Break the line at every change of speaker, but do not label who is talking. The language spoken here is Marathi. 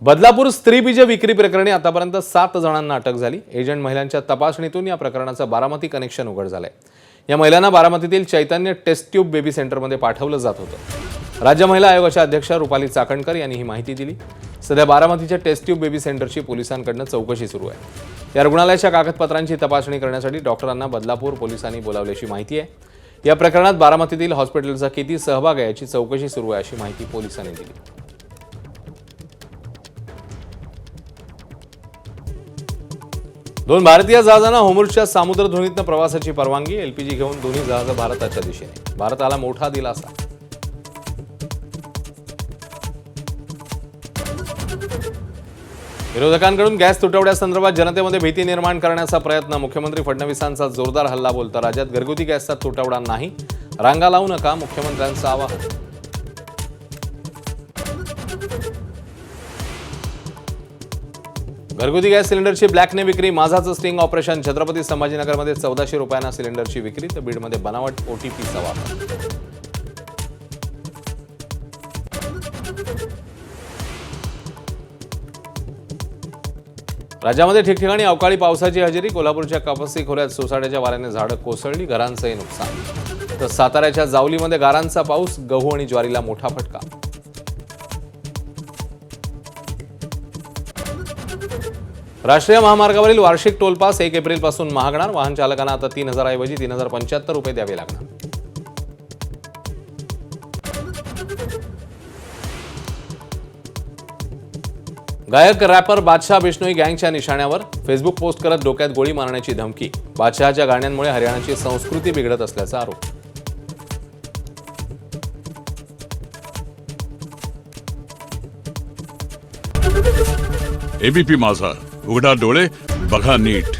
बदलापूर स्त्रीबीज विक्री प्रकरणी आतापर्यंत 7 जणांना अटक झाली। एजंट महिलांच्या तपासणीतून या प्रकरणाचं बारामती कनेक्शन उघड झालंय। या महिलांना बारामतीतील चैतन्य टेस्ट ट्यूब बेबी सेंटरमध्ये पाठवलं जात होतं। राज्य महिला आयोगाच्या अध्यक्षा रुपाली चाकणकर यांनी ही माहिती दिली। सध्या बारामतीच्या टेस्ट ट्यूब बेबी सेंटरची पोलिसांकडून चौकशी सुरू आहे। या रुग्णालयाच्या कागदपत्रांची तपासणी करण्यासाठी डॉक्टरांना बदलापूर पोलिसांनी बोलावल्याची माहिती आहे। या प्रकरणात बारामतीतील हॉस्पिटलचा किती सहभाग आहे याची चौकशी सुरू आहे, अशी माहिती पोलिसांनी दिली। 2 भारतीय जहाजांना होर्मुझच्या सामुद्रधुनीतनं प्रवासाची परवानगी। एलपीजी घेऊन दोन्ही जहाजं भारताच्या दिशेने। भारताला मोठा दिलासा। विरोधकांकडून गॅस तुटवड्यासंदर्भात जनतेमध्ये भीती निर्माण करण्याचा प्रयत्न। मुख्यमंत्री फडणवीसांचा जोरदार हल्ला बोलता राज्यात घरगुती गॅसचा तुटवडा नाही, रांगा लावू नका, मुख्यमंत्र्यांचं आवाहन। घरगुती गॅस सिलेंडरची ब्लॅकने विक्री, माझाचं स्टिंग ऑपरेशन। छत्रपती संभाजीनगरमध्ये 1400 रुपयांना सिलेंडरची विक्री, तर बीडमध्ये बनावट ओटीपीचा वापर। राज्यामध्ये ठिकठिकाणी अवकाळी पावसाची हजेरी। कोल्हापूरच्या कापसी खोऱ्यात सोसाट्याच्या वाऱ्याने झाडं कोसळली, घरांचंही नुकसान। तर साताऱ्याच्या जावलीमध्ये गारांचा पाऊस, गहू आणि ज्वारीला मोठा फटका। राष्ट्रीय महामार्गावरील वार्षिक टोलपास 1 एप्रिलपासून महागणार। वाहन चालकांना आता 3000 ऐवजी 3075 रुपये द्यावे लागणार। गायक रॅपर बादशाह बिश्नोई गँगच्या निशाण्यावर। फेसबुक पोस्ट करत डोक्यात गोळी मारण्याची धमकी। बादशाहच्या गाण्यांमुळे हरियाणाची संस्कृती बिघडत असल्याचा आरोप।
एबीपी माझा, उघडा डोळे बघा नीट।